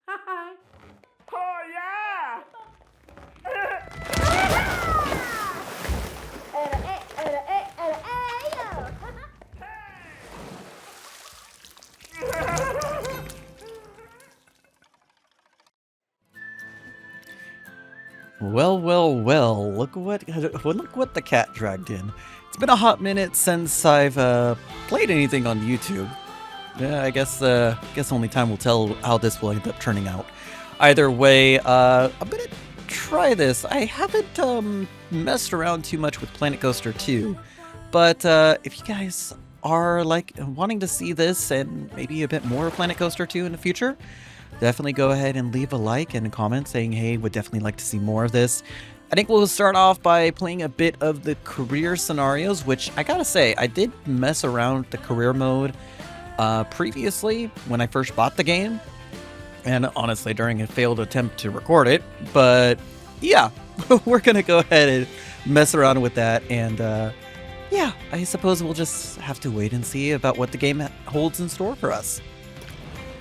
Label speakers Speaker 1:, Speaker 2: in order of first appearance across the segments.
Speaker 1: Oh, yeah!
Speaker 2: Well, well, well, look what the cat dragged in. It's been a hot minute since I've played anything on YouTube. Yeah, I guess only time will tell how this will end up turning out. Either way, I'm gonna try this. I haven't messed around too much with Planet Coaster 2, but if you guys are like wanting to see this and maybe a bit more of Planet Coaster 2 in the future, definitely go ahead and leave a like and a comment saying, hey, would definitely like to see more of this. I think we'll start off by playing a bit of the career scenarios, which I gotta say, I did mess around with the career mode previously when I first bought the game, and honestly during a failed attempt to record it. But yeah, we're gonna go ahead and mess around with that, and yeah, I suppose we'll just have to wait and see about what the game holds in store for us.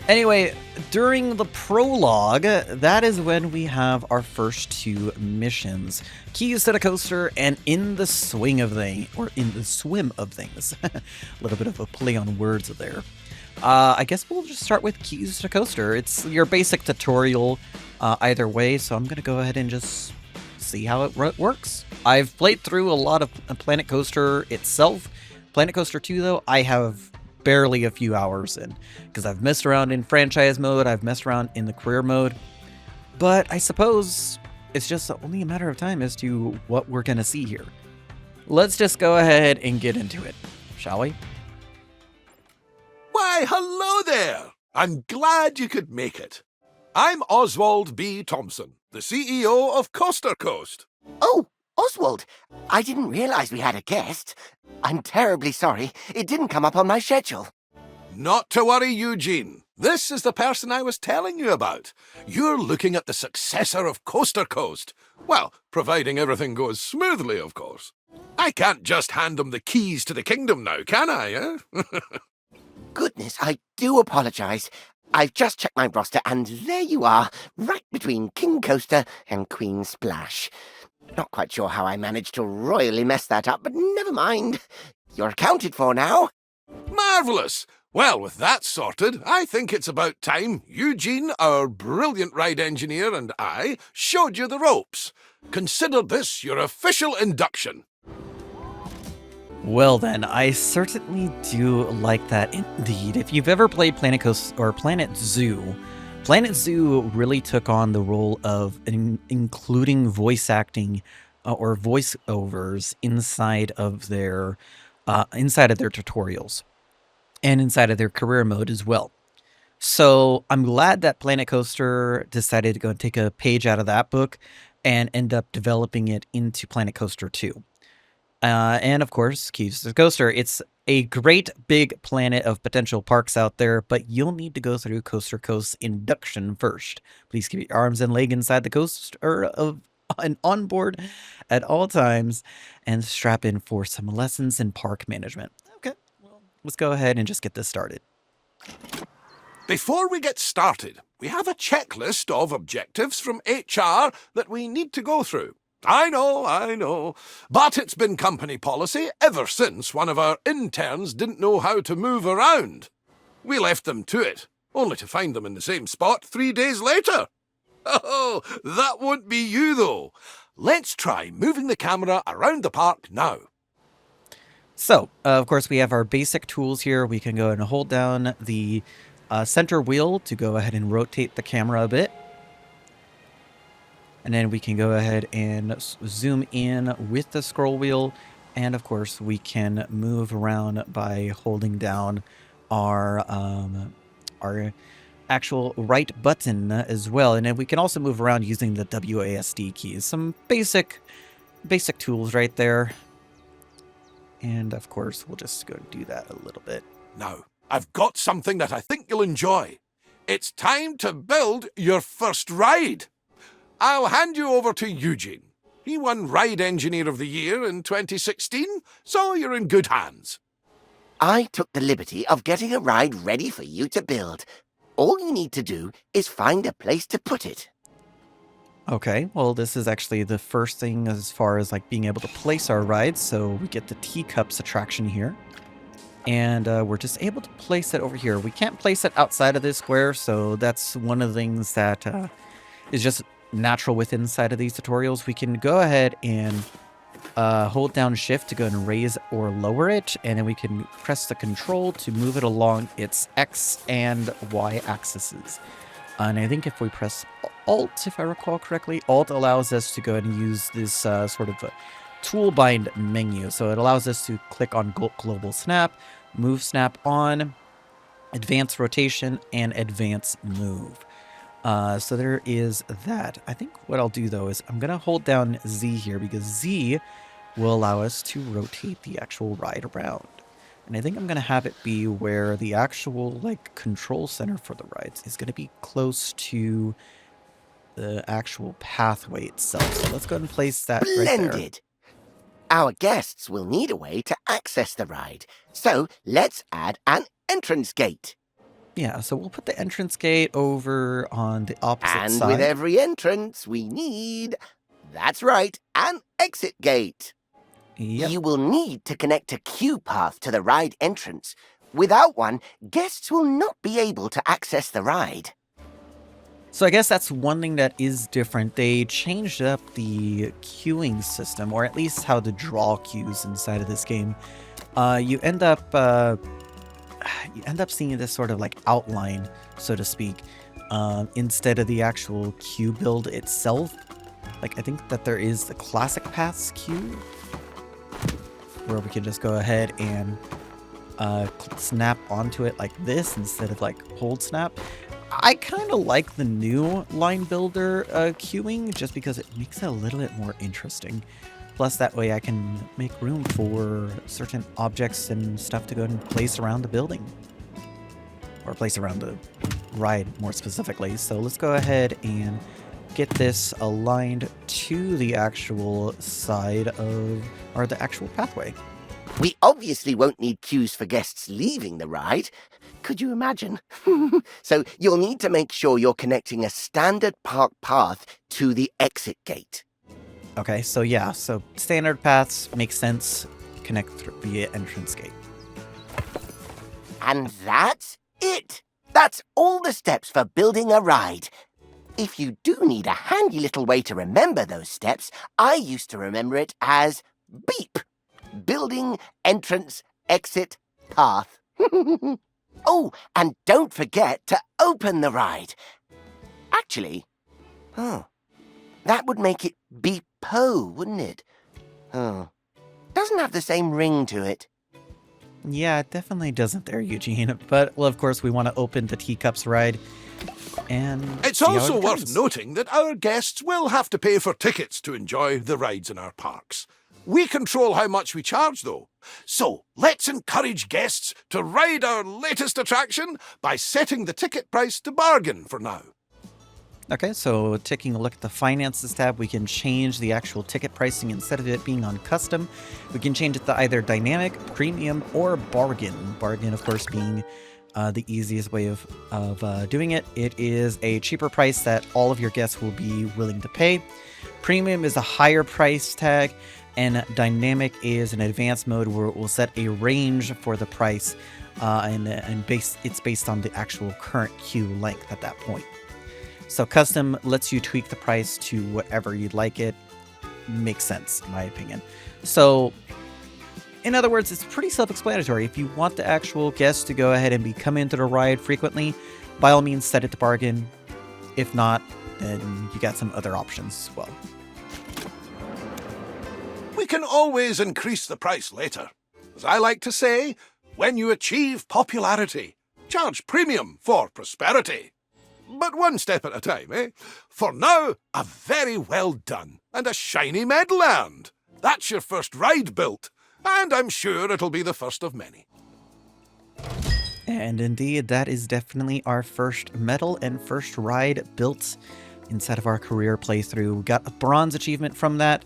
Speaker 2: Anyway, during the prologue, that is when we have our first two missions. Keys to the coaster and in the swing of things, or in the swim of things. A little bit of a play on words there. I guess we'll just start with Keys to the coaster. It's your basic tutorial either way, so I'm going to go ahead and just see how it works. I've played through a lot of Planet Coaster itself. Planet Coaster 2, though, I have barely a few hours in, because I've messed around in franchise mode, I've messed around in the career mode, but I suppose it's just only a matter of time as to what we're going to see here. Let's just go ahead and get into it, shall we?
Speaker 3: Why, hello there! I'm glad you could make it. I'm Oswald B. Thompson, the CEO of Coaster Coast.
Speaker 4: Oh, Oswald, I didn't realize we had a guest. I'm terribly sorry. It didn't come up on my schedule.
Speaker 3: Not to worry, Eugene. This is the person I was telling you about. You're looking at the successor of Coaster Coast. Well, providing everything goes smoothly, of course. I can't just hand them the keys to the kingdom now, can I,
Speaker 4: Goodness, I do apologize. I've just checked my roster, and there you are, right between King Coaster and Queen Splash. Not quite sure how I managed to royally mess that up, but never mind. You're accounted for now.
Speaker 3: Marvellous! Well, with that sorted, I think it's about time Eugene, our brilliant ride engineer, and I showed you the ropes. Consider this your official induction.
Speaker 2: Well then, I certainly do like that indeed. If you've ever played Planet Coaster or Planet Zoo really took on the role of including voice acting or voiceovers inside of their tutorials and inside of their career mode as well. So I'm glad that Planet Coaster decided to go and take a page out of that book and end up developing it into Planet Coaster 2. And of course, Keys to the Coaster. It's a great big planet of potential parks out there, but you'll need to go through Coaster Coast's induction first. Please keep your arms and leg inside the coaster and on board at all times, and strap in for some lessons in park management. Okay, well, let's go ahead and just get this started.
Speaker 3: Before we get started, we have a checklist of objectives from HR that we need to go through. I know, but it's been company policy ever since one of our interns didn't know how to move around. We left them to it, only to find them in the same spot 3 days later. Oh, that won't be you though. Let's try moving the camera around the park now.
Speaker 2: So, of course, we have our basic tools here. We can go and hold down the center wheel to go ahead and rotate the camera a bit. And then we can go ahead and zoom in with the scroll wheel. And of course, we can move around by holding down our actual right button as well. And then we can also move around using the WASD keys. Some basic tools right there. And of course, we'll just go and do that a little bit.
Speaker 3: Now, I've got something that I think you'll enjoy. It's time to build your first ride. I'll hand you over to Eugene. He won Ride Engineer of the Year in 2016, so you're in good hands.
Speaker 4: I took the liberty of getting a ride ready for you to build. All you need to do is find a place to put it.
Speaker 2: Okay, well, this is actually the first thing as far as like being able to place our rides. So we get the teacups attraction here. And we're just able to place it over here. We can't place it outside of this square, so that's one of the things that is just natural with inside of these tutorials. We can go ahead and hold down shift to go and raise or lower it, and then we can press the control to move it along its X and Y axes. And I think if we press Alt, if I recall correctly, Alt allows us to go ahead and use this sort of a tool bind menu. So it allows us to click on global snap, move snap on, advance rotation, and advance move. So there is that. I think what I'll do though is I'm going to hold down Z here because Z will allow us to rotate the actual ride around. And I think I'm going to have it be where the actual like control center for the rides is going to be close to the actual pathway itself. So let's go ahead and place that right there.
Speaker 4: Splendid! Our guests will need a way to access the ride, so let's add an entrance gate.
Speaker 2: Yeah, so we'll put the entrance gate over on the opposite side.
Speaker 4: And with every entrance, we need, that's right, an exit gate.
Speaker 2: Yep.
Speaker 4: You will need to connect a queue path to the ride entrance. Without one, guests will not be able to access the ride.
Speaker 2: So I guess that's one thing that is different. They changed up the queuing system, or at least how to draw queues inside of this game. You end up seeing this sort of like outline, so to speak, instead of the actual queue build itself. Like I think that there is the classic paths queue, where we can just go ahead and snap onto it like this instead of like hold snap. I kind of like the new line builder queuing just because it makes it a little bit more interesting. Plus that way I can make room for certain objects and stuff to go and place around the building. Or place around the ride more specifically. So let's go ahead and get this aligned to the actual side of, or the actual pathway.
Speaker 4: We obviously won't need queues for guests leaving the ride. Could you imagine? So you'll need to make sure you're connecting a standard park path to the exit gate.
Speaker 2: Okay, so yeah, so standard paths make sense. Connect through via entrance gate.
Speaker 4: And that's it. That's all the steps for building a ride. If you do need a handy little way to remember those steps, I used to remember it as BEEP. Building, entrance, exit, path. Oh, and don't forget to open the ride. Actually, that would make it Beepo, wouldn't it? Doesn't have the same ring to it.
Speaker 2: Yeah, it definitely doesn't there, Eugene. But, well, of course, we want to open the teacups ride. And
Speaker 3: it's also worth noting that our guests will have to pay for tickets to enjoy the rides in our parks. We control how much we charge, though. So let's encourage guests to ride our latest attraction by setting the ticket price to bargain for now.
Speaker 2: Okay, so taking a look at the finances tab, we can change the actual ticket pricing. Instead of it being on custom, we can change it to either dynamic, premium, or bargain. Bargain, of course, being the easiest way of doing it. It is a cheaper price that all of your guests will be willing to pay. Premium is a higher price tag. And dynamic is an advanced mode where it will set a range for the price, and it's based on the actual current queue length at that point. So custom lets you tweak the price to whatever you'd like it. Makes sense, in my opinion. So, in other words, it's pretty self-explanatory. If you want the actual guests to go ahead and be coming into the ride frequently, by all means set it to bargain. If not, then you got some other options as well.
Speaker 3: We can always increase the price later. As I like to say, when you achieve popularity, charge premium for prosperity. But one step at a time, eh? For now, a very well done and a shiny medal earned. That's your first ride built, and I'm sure it'll be the first of many.
Speaker 2: And indeed, that is definitely our first medal and first ride built inside of our career playthrough. We got a bronze achievement from that.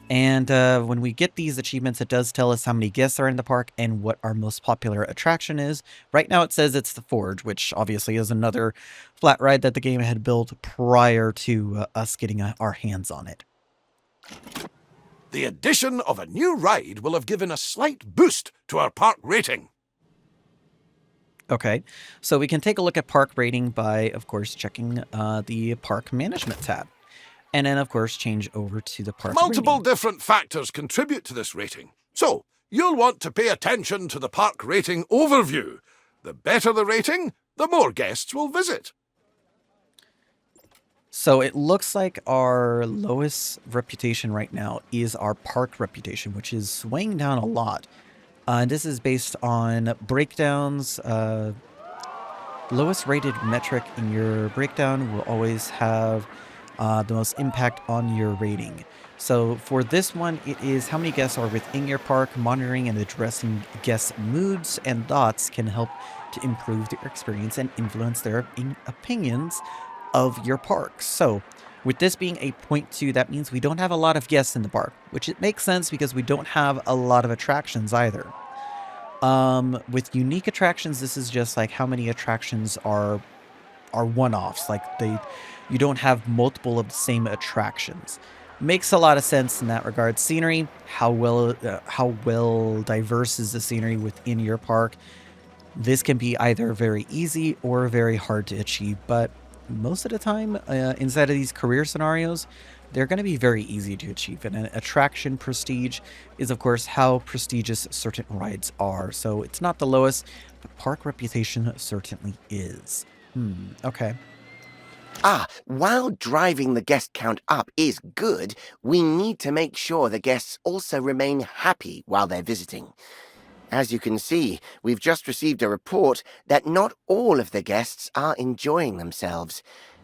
Speaker 2: And when we get these achievements, it does tell us how many guests are in the park and what our most popular attraction is. Right now it says it's the Forge, which obviously is another flat ride that the game had built prior to us getting our hands on it.
Speaker 3: The addition of a new ride will have given a slight boost to our park rating.
Speaker 2: Okay, so we can take a look at park rating by, of course, checking the park management tab. And then, of course, change over to the park
Speaker 3: Multiple
Speaker 2: rating.
Speaker 3: different factors contribute to this rating. So, you'll want to pay attention to the park rating overview. The better the rating, the more guests will visit.
Speaker 2: So it looks like our lowest reputation right now is our park reputation, which is swaying down a lot. This is based on breakdowns. Lowest rated metric in your breakdown will always have the most impact on your rating. So for this one, it is how many guests are within your park. Monitoring and addressing guests' moods and thoughts can help to improve their experience and influence their opinions of your park. So with this being a 0.2, that means we don't have a lot of guests in the park, which it makes sense because we don't have a lot of attractions either. With unique attractions, this is just like how many attractions are one-offs. Like you don't have multiple of the same attractions. Makes a lot of sense in that regard. Scenery, how well diverse is the scenery within your park? This can be either very easy or very hard to achieve, but most of the time, inside of these career scenarios, they're going to be very easy to achieve. And an attraction prestige is, of course, how prestigious certain rides are. So it's not the lowest, but park reputation certainly is. Okay.
Speaker 4: While driving the guest count up is good, we need to make sure the guests also remain happy while they're visiting. As you can see, we've just received a report that not all of the guests are enjoying themselves.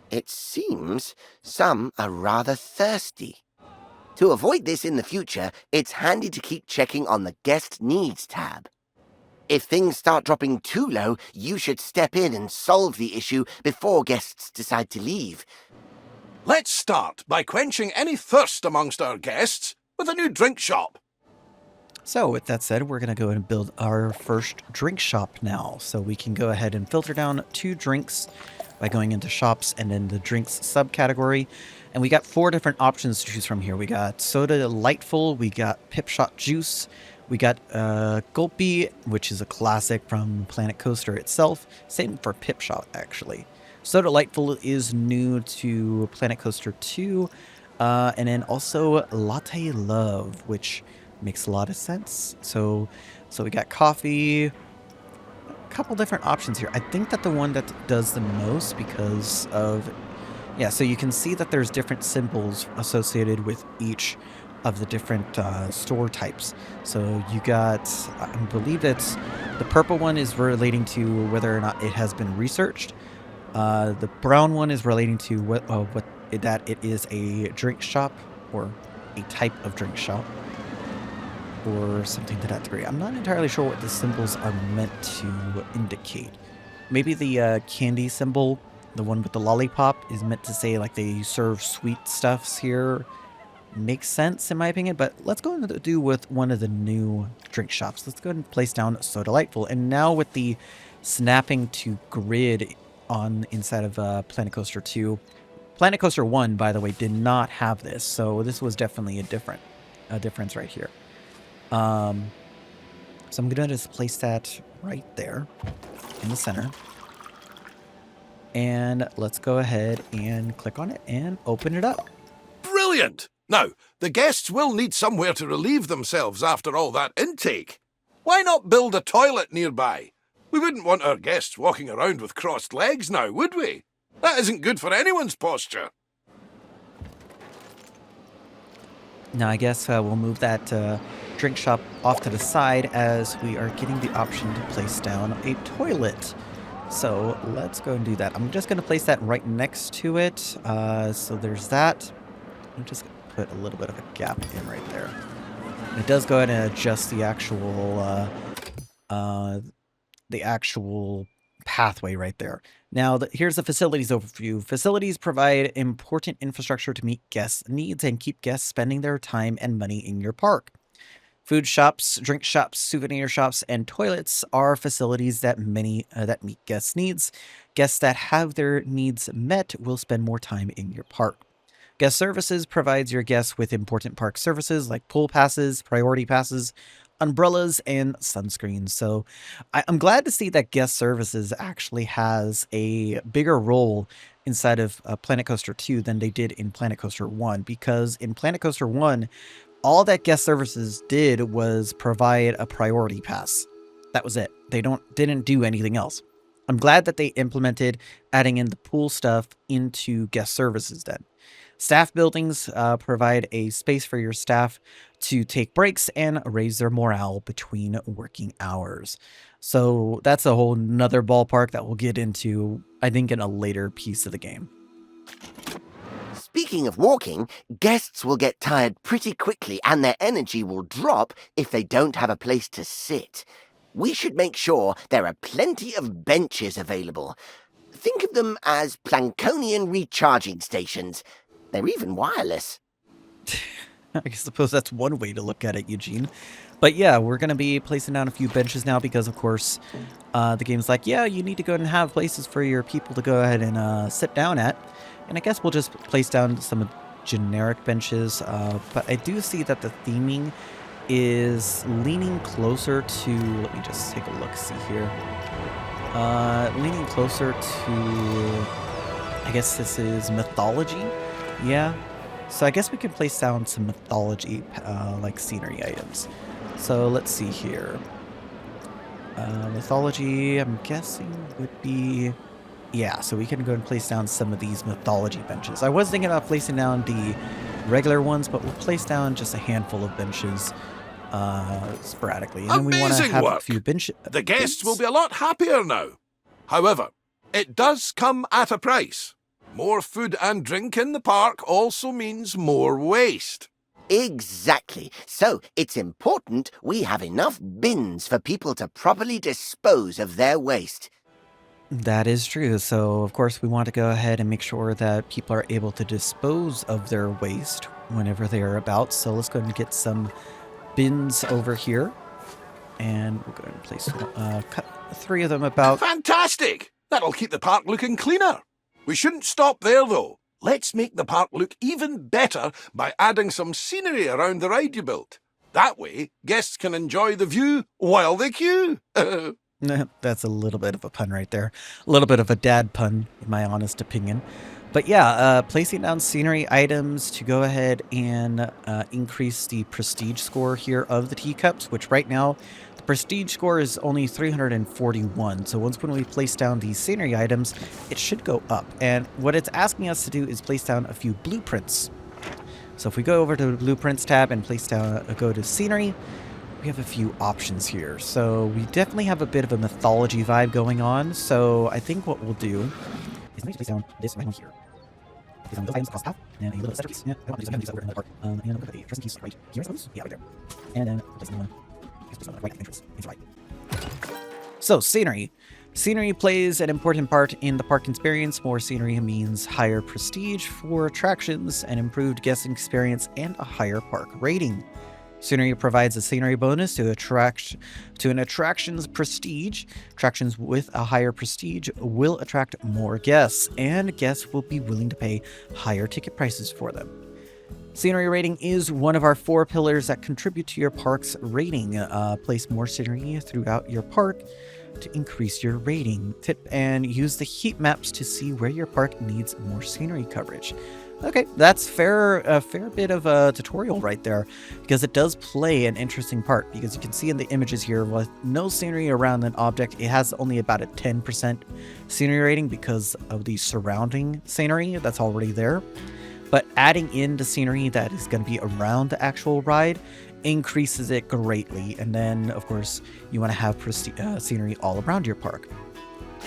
Speaker 4: It seems some are rather thirsty. To avoid this in the future, it's handy to keep checking on the Guest Needs tab. If things start dropping too low, you should step in and solve the issue before guests decide to leave.
Speaker 3: Let's start by quenching any thirst amongst our guests with a new drink shop.
Speaker 2: So with that said, we're going to go ahead and build our first drink shop now. So we can go ahead and filter down 2 drinks by going into shops and then the drinks subcategory. And we got 4 different options to choose from here. We got Soda Delightful, we got Pip Shot Juice, we got Gulpy, which is a classic from Planet Coaster itself. Same for Pip Shot, actually. Soda Delightful is new to Planet Coaster 2. And then also Latte Love, which makes a lot of sense. So we got coffee, a couple different options here. I think that the one that does the most because of, yeah, so you can see that there's different symbols associated with each of the different store types. So you got, I believe that's the purple one is relating to whether or not it has been researched. The brown one is relating to that it is a drink shop or a type of drink shop, or something to that degree. I'm not entirely sure what the symbols are meant to indicate. Maybe the candy symbol, the one with the lollipop, is meant to say like they serve sweet stuffs here. Makes sense in my opinion, but let's go and do with one of the new drink shops. Let's go ahead and place down So Delightful. And now with the snapping to grid on inside of Planet Coaster 2, Planet Coaster 1, by the way, did not have this, so this was definitely a difference right here. So I'm gonna just place that right there in the center. And let's go ahead and click on it and open it up.
Speaker 3: Brilliant! Now, the guests will need somewhere to relieve themselves after all that intake. Why not build a toilet nearby? We wouldn't want our guests walking around with crossed legs now, would we? That isn't good for anyone's posture.
Speaker 2: Now I guess we'll move that drink shop off to the side as we are getting the option to place down a toilet. So let's go and do that. I'm just going to place that right next to it. So there's that. I'm just going to put a little bit of a gap in right there. It does go ahead and adjust the actual pathway right there. Now, here's the facilities overview. Facilities provide important infrastructure to meet guests' needs and keep guests spending their time and money in your park. Food shops, drink shops, souvenir shops, and toilets are facilities that that meet guests' needs. Guests that have their needs met will spend more time in your park. Guest services provides your guests with important park services like pool passes, priority passes, umbrellas, and sunscreens. So I'm glad to see that guest services actually has a bigger role inside of Planet Coaster 2 than they did in Planet Coaster 1, because in Planet Coaster 1, all that guest services did was provide a priority pass. That was it. They didn't do anything else. I'm glad that they implemented adding in the pool stuff into guest services then. Staff buildings provide a space for your staff to take breaks and raise their morale between working hours. So that's a whole nother ballpark that we'll get into, I think, in a later piece of the game.
Speaker 4: Speaking of walking, guests will get tired pretty quickly and their energy will drop if they don't have a place to sit. We should make sure there are plenty of benches available. Think of them as Plankonian recharging stations. They're even wireless.
Speaker 2: I suppose that's one way to look at it, Eugene. But yeah, we're going to be placing down a few benches now because, of course, the game's like, yeah, you need to go and have places for your people to go ahead and sit down at. And I guess we'll just place down some generic benches. But I do see that the theming is leaning closer to, let me just take a look, see here. Leaning closer to, I guess this is mythology. Yeah. So I guess we can place down some mythology, like scenery items. So let's see here. Mythology, I'm guessing, would be... Yeah, so we can go and place down some of these mythology benches. I was thinking about placing down the regular ones, but we'll place down just a handful of benches sporadically. And then we want to have a few benches.
Speaker 3: The guests will be a lot happier now. However, it does come at a price. More food and drink in the park also means more waste.
Speaker 4: Exactly. So it's important we have enough bins for people to properly dispose of their waste.
Speaker 2: That is true. So, of course, we want to go ahead and make sure that people are able to dispose of their waste whenever they are about. So let's go ahead and get some bins over here. And we're going to place cut 3 of them about.
Speaker 3: Fantastic! That'll keep the park looking cleaner. We shouldn't stop there, though. Let's make the park look even better by adding some scenery around the ride you built. That way, guests can enjoy the view while they queue.
Speaker 2: That's a little bit of a pun right there. A little bit of a dad pun, in my honest opinion. But yeah, placing down scenery items to go ahead and increase the prestige score here of the teacups, which right now, the prestige score is only 341. So when we place down these scenery items, it should go up. And what it's asking us to do is place down a few blueprints. So if we go over to the blueprints tab and place down, go to scenery, we have a few options here. So we definitely have a bit of a mythology vibe going on. So I think what we'll do is place down this right here. Place down those items across the path, and a little centerpiece. Yeah, I want to do something over in the park. And we'll put a crescent piece right here, I suppose. Yeah, right there. And then place another one. Place on the right entrance. It's right. So scenery. Scenery plays an important part in the park experience. More scenery means higher prestige for attractions, an improved guest experience, and a higher park rating. Scenery provides a scenery bonus to an attraction's prestige. Attractions with a higher prestige will attract more guests, and guests will be willing to pay higher ticket prices for them. Scenery rating is one of our 4 pillars that contribute to your park's rating. Place more scenery throughout your park to increase your rating. Tip and use the heat maps to see where your park needs more scenery coverage. Okay, that's a fair bit of a tutorial right there, because it does play an interesting part, because you can see in the images here, with no scenery around an object, it has only about a 10% scenery rating because of the surrounding scenery that's already there. But adding in the scenery that is going to be around the actual ride increases it greatly. And then, of course, you want to have scenery all around your park.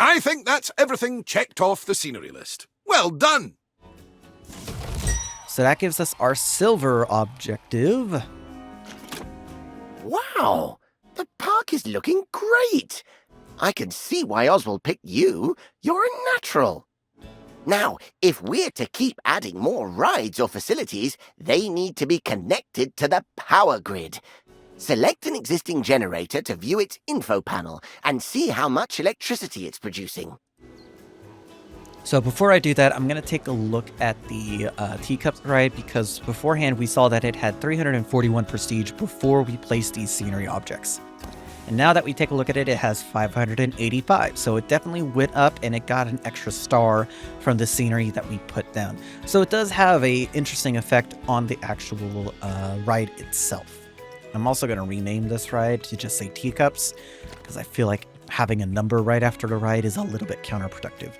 Speaker 3: I think that's everything checked off the scenery list. Well done!
Speaker 2: So that gives us our silver objective.
Speaker 4: Wow! The park is looking great! I can see why Oswald picked you. You're a natural. Now, if we're to keep adding more rides or facilities, they need to be connected to the power grid. Select an existing generator to view its info panel and see how much electricity it's producing.
Speaker 2: So before I do that, I'm going to take a look at the teacups ride, because beforehand we saw that it had 341 prestige before we placed these scenery objects. And now that we take a look at it, it has 585. So it definitely went up, and it got an extra star from the scenery that we put down. So it does have a interesting effect on the actual ride itself. I'm also going to rename this ride to just say teacups, because I feel like having a number right after the ride is a little bit counterproductive.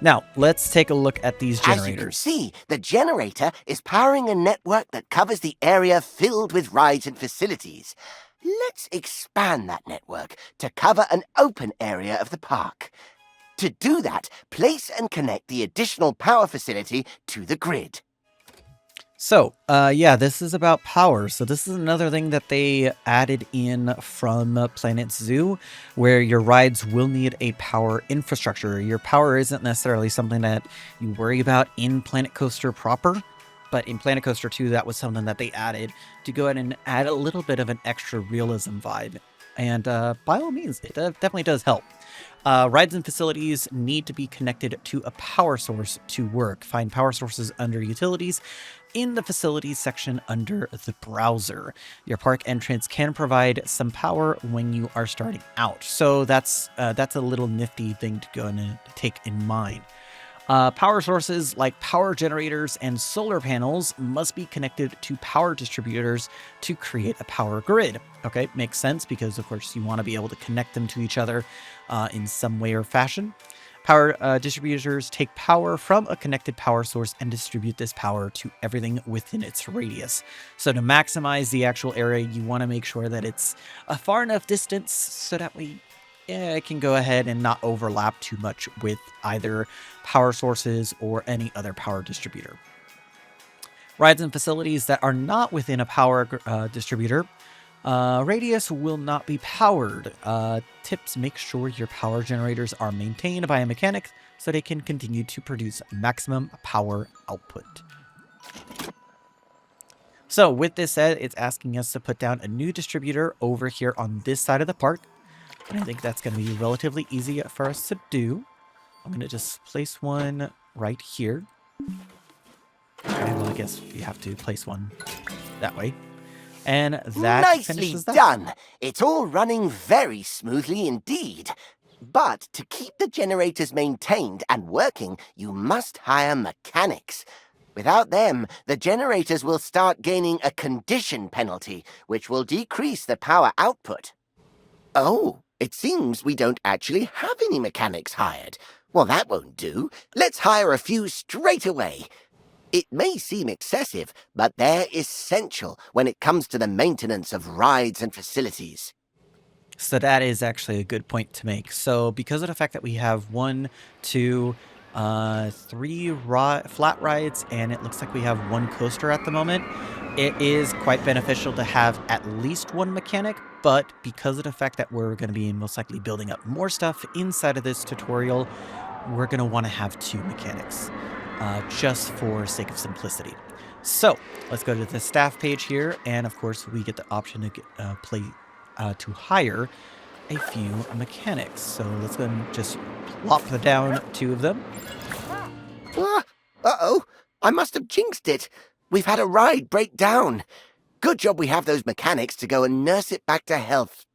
Speaker 2: Now, let's take a look at these generators.
Speaker 4: As you can see, the generator is powering a network that covers the area filled with rides and facilities. Let's expand that network to cover an open area of the park. To do that, place and connect the additional power facility to the grid.
Speaker 2: So, yeah, this is about power. So this is another thing that they added in from Planet Zoo, where your rides will need a power infrastructure. Your power isn't necessarily something that you worry about in Planet Coaster proper, but in Planet Coaster 2, that was something that they added to go ahead and add a little bit of an extra realism vibe. And by all means, it definitely does help. Rides and facilities need to be connected to a power source to work. Find power sources under Utilities in the Facilities section under the browser. Your park entrance can provide some power when you are starting out. So that's a little nifty thing to go and take in mind. Power sources like power generators and solar panels must be connected to power distributors to create a power grid. Okay, makes sense, because of course you want to be able to connect them to each other in some way or fashion. Power distributors take power from a connected power source and distribute this power to everything within its radius. So to maximize the actual area, you want to make sure that it's a far enough distance so that it can go ahead and not overlap too much with either power sources or any other power distributor. Rides and facilities that are not within a power distributor radius will not be powered. Tips: make sure your power generators are maintained by a mechanic so they can continue to produce maximum power output. So with this said, it's asking us to put down a new distributor over here on this side of the park. And I think that's going to be relatively easy for us to do. I'm going to just place one right here. Okay, well, I guess you have to place one that way. And that
Speaker 4: Nicely
Speaker 2: finishes that.
Speaker 4: done. It's all running very smoothly indeed. But to keep the generators maintained and working, you must hire mechanics. Without them, the generators will start gaining a condition penalty, which will decrease the power output. Oh, it seems we don't actually have any mechanics hired. Well, that won't do. Let's hire a few straight away. It may seem excessive, but they're essential when it comes to the maintenance of rides and facilities.
Speaker 2: So that is actually a good point to make. So because of the fact that we have 1, 2, 3 flat rides, and it looks like we have 1 coaster at the moment, it is quite beneficial to have at least 1 mechanic. But because of the fact that we're going to be most likely building up more stuff inside of this tutorial, we're going to want to have 2 mechanics, just for sake of simplicity. So let's go to the staff page here, and of course we get the option to get, to hire a few mechanics. So let's go and just plop down 2 of them.
Speaker 4: Uh-oh, I must have jinxed it. We've had a ride break down. Good job we have those mechanics to go and nurse it back to health.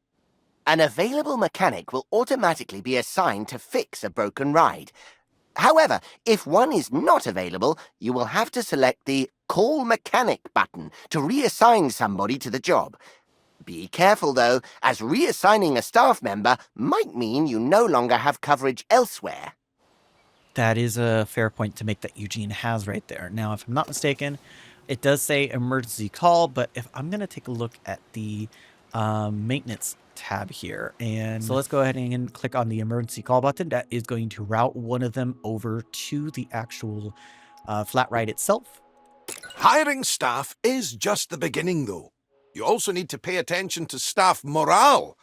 Speaker 4: An available mechanic will automatically be assigned to fix a broken ride. However, if one is not available, you will have to select the Call Mechanic button to reassign somebody to the job. Be careful, though, as reassigning a staff member might mean you no longer have coverage elsewhere.
Speaker 2: That is a fair point to make that Eugene has right there. Now, if I'm not mistaken, it does say emergency call, but if I'm going to take a look at the maintenance tab here, and so let's go ahead and click on the emergency call button. That is going to route one of them over to the actual flat ride itself.
Speaker 3: Hiring staff is just the beginning, though. You also need to pay attention to staff morale.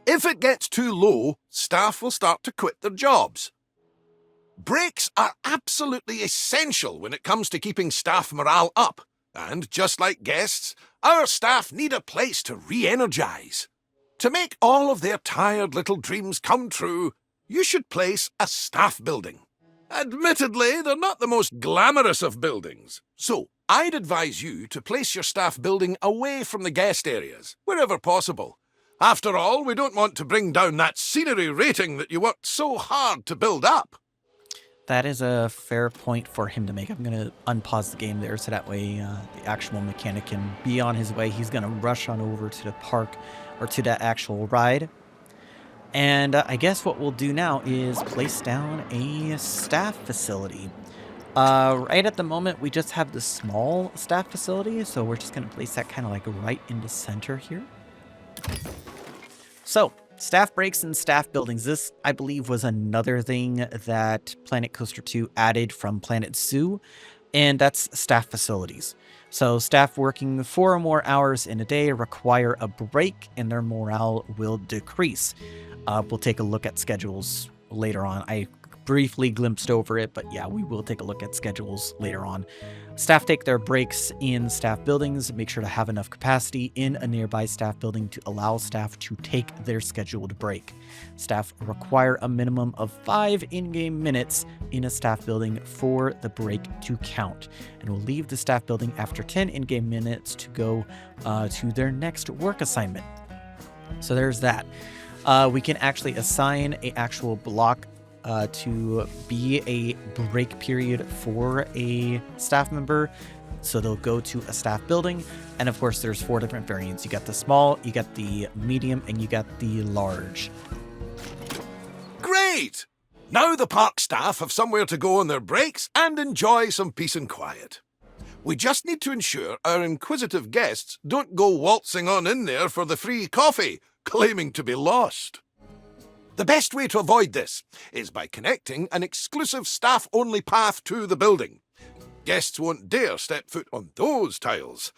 Speaker 3: If it gets too low, staff will start to quit their jobs. Breaks are absolutely essential when it comes to keeping staff morale up. And just like guests, our staff need a place to re-energize. To make all of their tired little dreams come true, you should place a staff building. Admittedly, they're not the most glamorous of buildings. So, I'd advise you to place your staff building away from the guest areas, wherever possible. After all, we don't want to bring down that scenery rating that you worked so hard to build up.
Speaker 2: That is a fair point for him to make. I'm going to unpause the game there so that way the actual mechanic can be on his way. He's going to rush on over to the park or to that actual ride. And I guess what we'll do now is place down a staff facility. Right at the moment, we just have the small staff facility, so we're just going to place that kind of like right in the center here. So, staff breaks and staff buildings. This, I believe, was another thing that Planet Coaster 2 added from Planet Zoo, and that's staff facilities. So staff working 4 or more hours in a day require a break, and their morale will decrease. We'll take a look at schedules later on. I briefly glimpsed over it, but yeah, we will take a look at schedules later on. Staff take their breaks in staff buildings. Make sure to have enough capacity in a nearby staff building to allow staff to take their scheduled break. Staff require a minimum of 5 in-game minutes in a staff building for the break to count, and will leave the staff building after 10 in-game minutes to go to their next work assignment. So there's that. We can actually assign an actual block to be a break period for a staff member. So they'll go to a staff building. And of course, there's 4 different variants. You got the small, you got the medium, and you got the large.
Speaker 3: Great! Now the park staff have somewhere to go on their breaks and enjoy some peace and quiet. We just need to ensure our inquisitive guests don't go waltzing on in there for the free coffee, claiming to be lost. The best way to avoid this is by connecting an exclusive staff-only path to the building. Guests won't dare step foot on those tiles.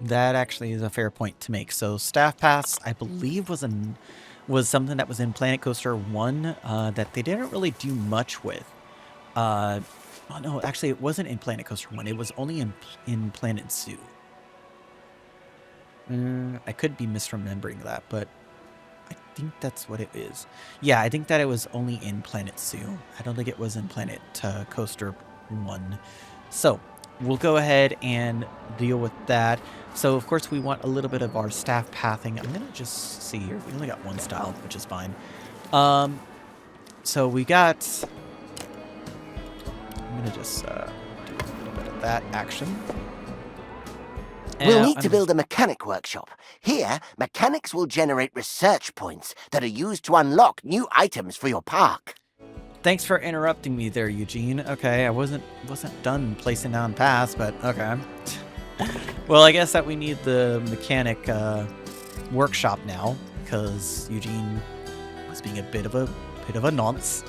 Speaker 2: That actually is a fair point to make. So staff pass, I believe, was something that was in Planet Coaster 1 that they didn't really do much with. Oh no, actually it wasn't in Planet Coaster 1. It was only in Planet Zoo. I could be misremembering that, but I think that's what it is. Yeah, I think that it was only in Planet Zoo. I don't think it was in Planet Coaster 1. So we'll go ahead and deal with that. So of course we want a little bit of our staff pathing. I'm going to just see here. We only got 1 style, which is fine. So we got... I'm going to just do a little bit of that action.
Speaker 4: We'll need to build a mechanic workshop. Here, mechanics will generate research points that are used to unlock new items for your park.
Speaker 2: Thanks for interrupting me there, Eugene. Okay, I wasn't done placing down paths, but okay. Well, I guess that we need the mechanic workshop now, because Eugene was being a bit of a nonce.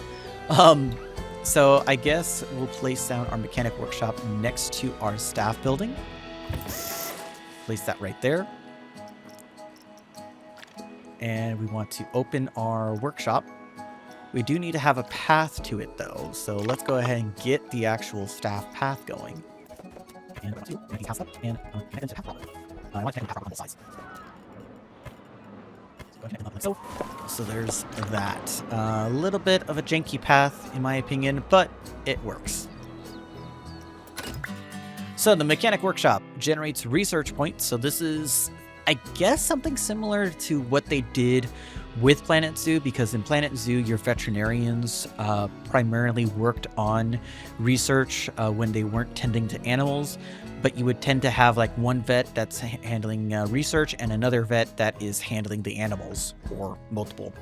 Speaker 2: So I guess we'll place down our mechanic workshop next to our staff building. Place that right there. And we want to open our workshop. We do need to have a path to it though, so let's go ahead and get the actual staff path going. And I want to path up and I want to path up on the sides. So there's that. A little bit of a janky path in my opinion, but it works. So the mechanic workshop generates research points. So this is, I guess, something similar to what they did with Planet Zoo, because in Planet Zoo, your veterinarians primarily worked on research when they weren't tending to animals, but you would tend to have like one vet that's handling research and another vet that is handling the animals, or multiple.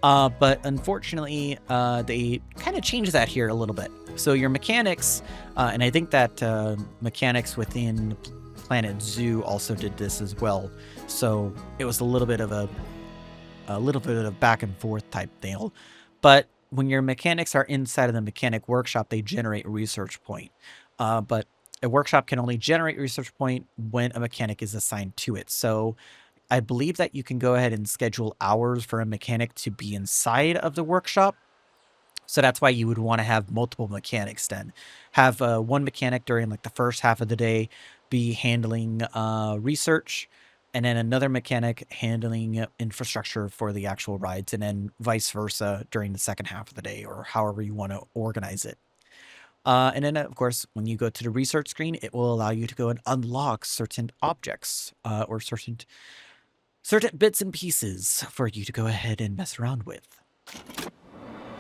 Speaker 2: But unfortunately, they kind of changed that here a little bit. So your mechanics, and I think that mechanics within Planet Zoo also did this as well. So it was a little bit of a back and forth type deal. But when your mechanics are inside of the mechanic workshop, they generate a research point. But a workshop can only generate research point when a mechanic is assigned to it. So I believe that you can go ahead and schedule hours for a mechanic to be inside of the workshop. So that's why you would want to have multiple mechanics then. Have one mechanic during like the first half of the day be handling research, and then another mechanic handling infrastructure for the actual rides, and then vice versa during the second half of the day, or however you want to organize it. And then, of course, when you go to the research screen, it will allow you to go and unlock certain objects or certain bits and pieces for you to go ahead and mess around with.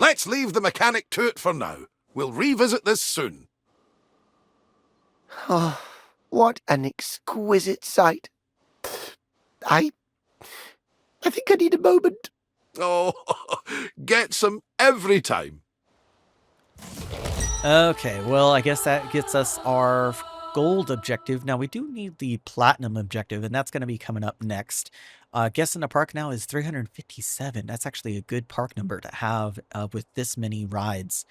Speaker 3: Let's leave the mechanic to it for now. We'll revisit this soon.
Speaker 4: Oh, what an exquisite sight. I think I need a moment.
Speaker 3: Oh, get some every time.
Speaker 2: Okay, well, I guess that gets us our gold objective. Now, we do need the platinum objective, and that's going to be coming up next. Guess in the park now is 357. That's actually a good park number to have with this many rides.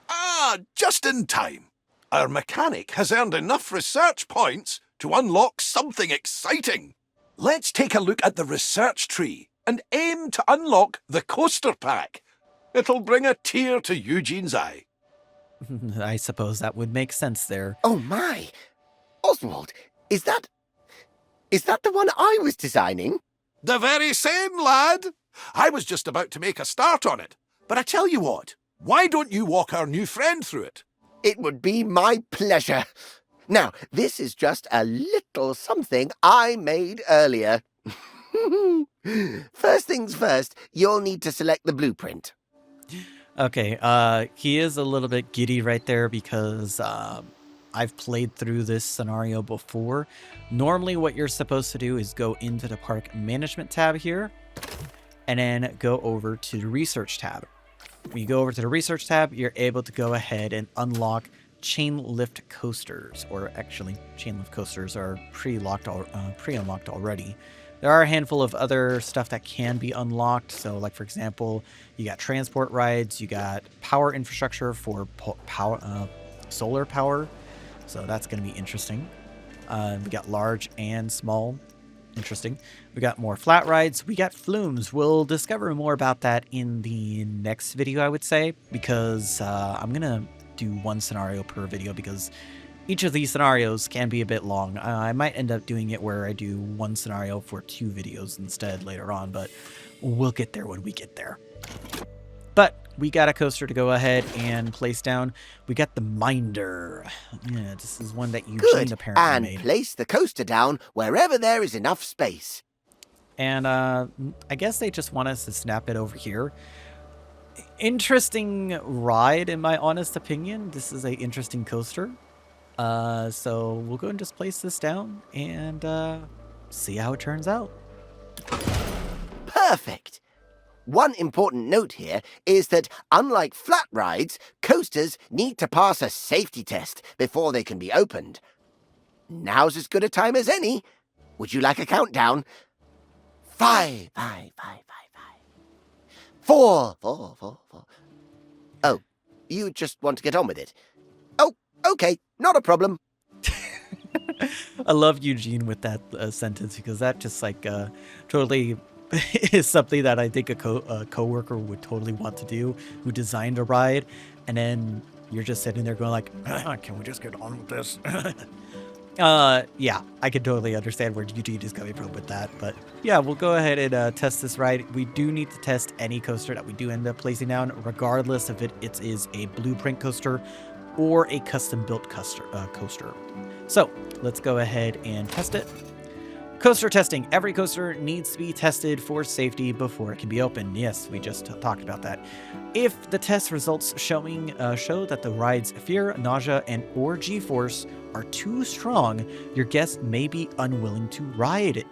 Speaker 3: Ah, just in time. Our mechanic has earned enough research points to unlock something exciting. Let's take a look at the research tree and aim to unlock the coaster pack. It'll bring a tear to Eugene's eye.
Speaker 2: I suppose that would make sense there.
Speaker 4: Oh my! Oswald, is that the one I was designing?
Speaker 3: The very same, lad. I was just about to make a start on it. But I tell you what, why don't you walk our new friend through it?
Speaker 4: It would be my pleasure. Now, this is just a little something I made earlier. First things first, you'll need to select the blueprint.
Speaker 2: Okay, he is a little bit giddy right there because I've played through this scenario before. Normally what you're supposed to do is go into the park management tab here and then go over to the research tab. When you go over to the research tab, you're able to go ahead and unlock chain lift coasters, or actually chain lift coasters are pre-unlocked already. There are a handful of other stuff that can be unlocked. So like, for example, you got transport rides, you got power infrastructure for solar power. So that's going to be interesting. We got large and small. Interesting. We got more flat rides. We got flumes. We'll discover more about that in the next video, I would say, because I'm going to do one scenario per video because each of these scenarios can be a bit long. I might end up doing it where I do one scenario for 2 videos instead later on, but we'll get there when we get there. But we got a coaster to go ahead and place down. We got the Minder. Yeah, this is one that Eugene apparently made.
Speaker 4: And place the coaster down wherever there is enough space.
Speaker 2: And I guess they just want us to snap it over here. Interesting ride, in my honest opinion. This is an interesting coaster. So we'll go and just place this down and see how it turns out.
Speaker 4: Perfect. One important note here is that, unlike flat rides, coasters need to pass a safety test before they can be opened. Now's as good a time as any. Would you like a countdown? 5, 5, 5, 5, 5. 4, 4, 4, 4. Oh, you just want to get on with it. Oh, okay, not a problem.
Speaker 2: I love Eugene with that sentence because that just like totally is something that I think a coworker would totally want to do, who designed a ride, and then you're just sitting there going like, can we just get on with this? Yeah, I can totally understand where Eugene is coming from with that, but yeah, we'll go ahead and test this ride. We do need to test any coaster that we do end up placing down, regardless if it is a blueprint coaster or a custom-built coaster. So let's go ahead and test it. Coaster testing. Every coaster needs to be tested for safety before it can be opened. Yes, we just talked about that. If the test results show that the ride's fear, nausea, and or G-force are too strong, your guest may be unwilling to ride it.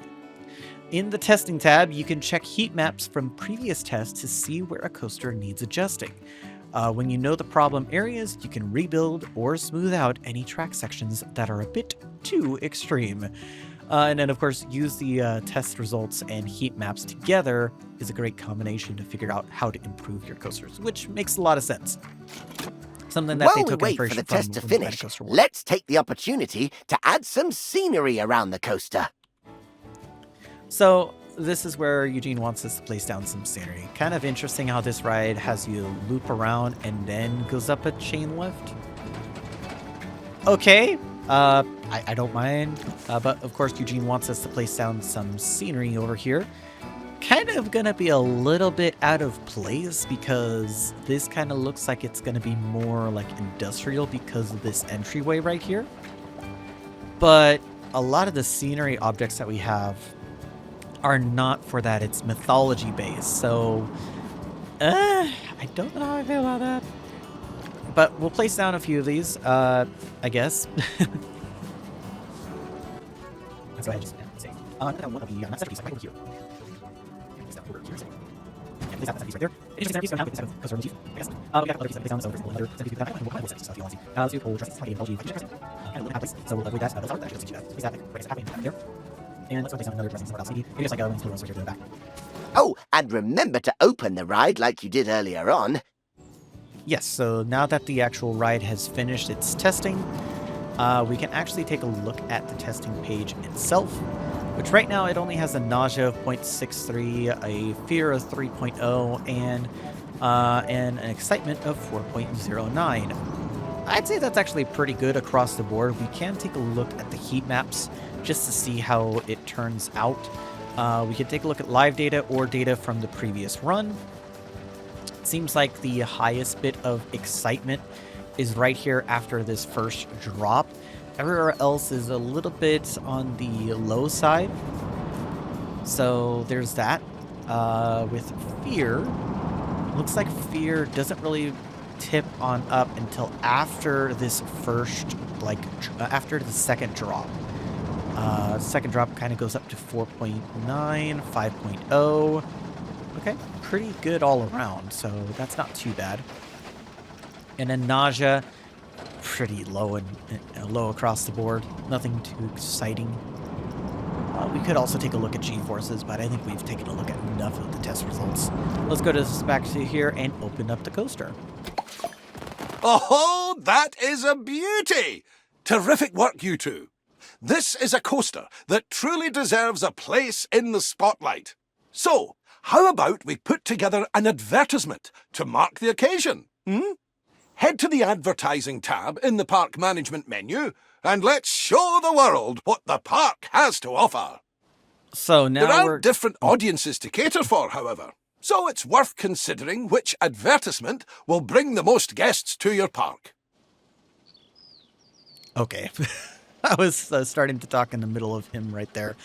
Speaker 2: In the testing tab, you can check heat maps from previous tests to see where a coaster needs adjusting. When you know the problem areas, you can rebuild or smooth out any track sections that are a bit too extreme. And then, of course, use the test results and heat maps together is a great combination to figure out how to improve your coasters, which makes a lot of sense. Something that
Speaker 4: While we wait for the test to finish, let's take the opportunity to add some scenery around the coaster.
Speaker 2: So this is where Eugene wants us to place down some scenery. Kind of interesting how this ride has you loop around and then goes up a chain lift. Okay, I don't mind, but of course Eugene wants us to place down some scenery over here. Kind of gonna be a little bit out of place because this kind of looks like it's gonna be more like industrial because of this entryway right here. But a lot of the scenery objects that we have are not for that. It's mythology based, so I don't know how I feel about that. But we'll place down a few of these, I guess. So I just say, one of the masterpieces right over here. Place down over here. And place that centerpiece right there. Interesting centerpiece, so now we can coaster motif, I guess. We got other pieces like this down, so there's another centerpiece down. We'll have centerpiece stuff if you want to see. Let's do old dresses, like mythology, and a little place. So we'll avoid that. Those are that just place that, like, right halfway there. And let's go place down another dressing somewhere else. Maybe just like a little rose right here to the back.
Speaker 4: Oh, and remember to open the ride like you did earlier on.
Speaker 2: Yes, so now that the actual ride has finished its testing, we can actually take a look at the testing page itself, which right now it only has a nausea of 0.63, a fear of 3.0, and an excitement of 4.09. I'd say that's actually pretty good across the board. We can take a look at the heat maps just to see how it turns out. We can take a look at live data or data from the previous run. It seems like the highest bit of excitement is right here after this first drop. Everywhere else is a little bit on the low side. So there's that. With fear, looks like fear doesn't really tip on up until after this first, after the second drop. Second drop kind of goes up to 4.9, 5.0. Okay, pretty good all around, so that's not too bad. And then nausea, pretty low and low across the board. Nothing too exciting. We could also take a look at G-forces, but I think we've taken a look at enough of the test results. Let's go back to here and open up the coaster.
Speaker 3: Oh, that is a beauty! Terrific work, you two. This is a coaster that truly deserves a place in the spotlight. So, how about we put together an advertisement to mark the occasion? Head to the Advertising tab in the Park Management menu, and let's show the world what the park has to offer.
Speaker 2: So now
Speaker 3: there are different audiences to cater for, however, so it's worth considering which advertisement will bring the most guests to your park.
Speaker 2: Okay. I was starting to talk in the middle of him right there,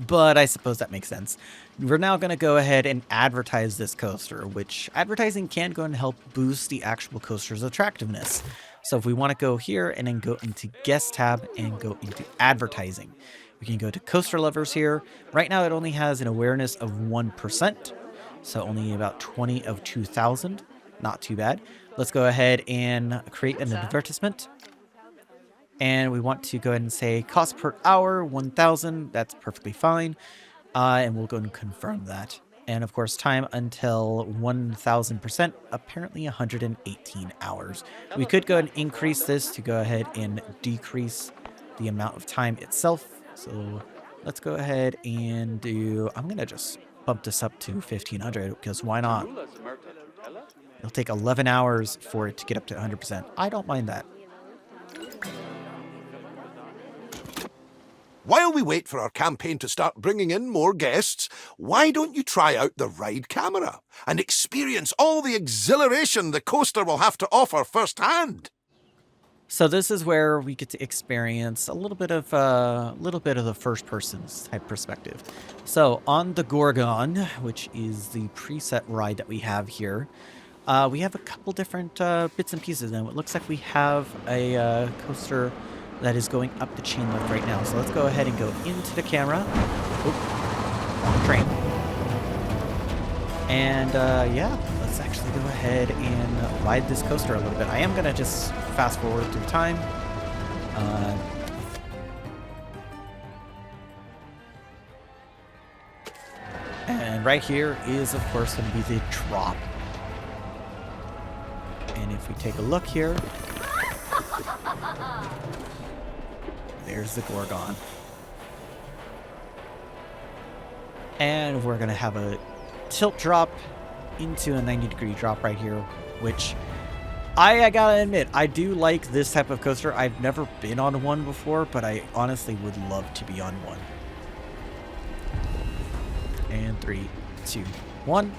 Speaker 2: but I suppose that makes sense. We're now going to go ahead and advertise this coaster, which advertising can go and help boost the actual coaster's attractiveness. So if we want to go here and then go into Guest tab and go into Advertising, we can go to Coaster Lovers here. Right now it only has an awareness of 1%, so only about 20 of 2,000. Not too bad. Let's go ahead and create an advertisement. And we want to go ahead and say cost per hour, 1,000. That's perfectly fine. And we'll go and confirm that. And of course, time until 1,000%, apparently 118 hours. We could go and increase this to go ahead and decrease the amount of time itself. So let's go ahead and I'm going to just bump this up to 1,500 because why not? It'll take 11 hours for it to get up to 100%. I don't mind that.
Speaker 3: While we wait for our campaign to start bringing in more guests, why don't you try out the ride camera and experience all the exhilaration the coaster will have to offer firsthand?
Speaker 2: So this is where we get to experience a little bit of the first-person type perspective. So on the Gorgon, which is the preset ride that we have here, we have a couple different bits and pieces, and it looks like we have a coaster that is going up the chain lift right now. So let's go ahead and go into the camera. Wrong train. And yeah, let's actually go ahead and ride this coaster a little bit. I am going to just fast forward through time. And right here is, of course, going to be the drop. And if we take a look here, there's the Gorgon. And we're going to have a tilt drop into a 90-degree drop right here, which I gotta admit, I do like this type of coaster. I've never been on one before, but I honestly would love to be on one. And 3, 2, 1.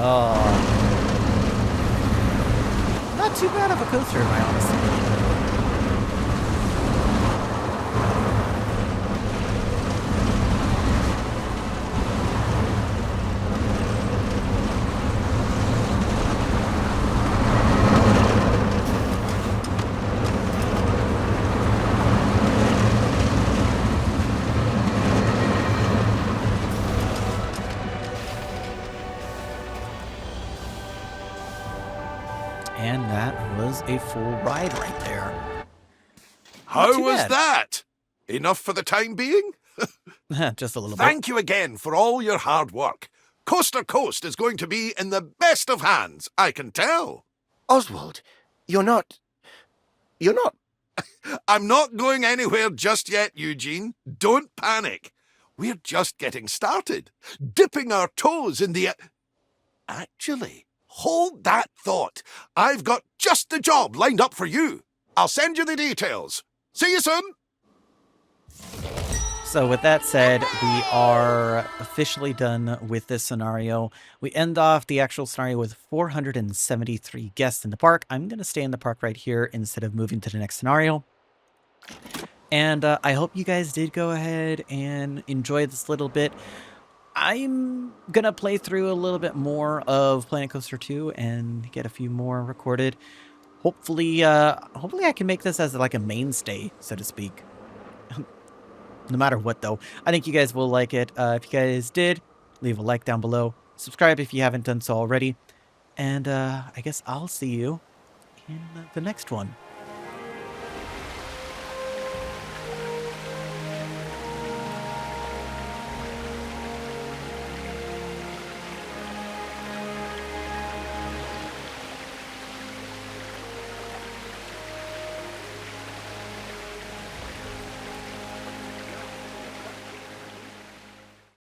Speaker 2: Oh. Not too bad of a coaster, in my honest opinion. And that was a full ride right there.
Speaker 3: How
Speaker 2: too
Speaker 3: was
Speaker 2: bad.
Speaker 3: that? Enough for the time being?
Speaker 2: Just a little bit.
Speaker 3: Thank you again for all your hard work. Coaster Coast is going to be in the best of hands, I can tell.
Speaker 4: Oswald, you're not...
Speaker 3: I'm not going anywhere just yet, Eugene. Don't panic. We're just getting started, dipping our toes in the... Actually, hold that thought. I've got just the job lined up for you. I'll send you the details. See you soon.
Speaker 2: So with that said, we are officially done with this scenario. We end off the actual scenario with 473 guests in the park. I'm going to stay in the park right here instead of moving to the next scenario. And I hope you guys did go ahead and enjoy this little bit. I'm going to play through a little bit more of Planet Coaster 2 and get a few more recorded. Hopefully I can make this as like a mainstay, so to speak. No matter what, though, I think you guys will like it. If you guys did, leave a like down below. Subscribe if you haven't done so already. And I guess I'll see you in the next one.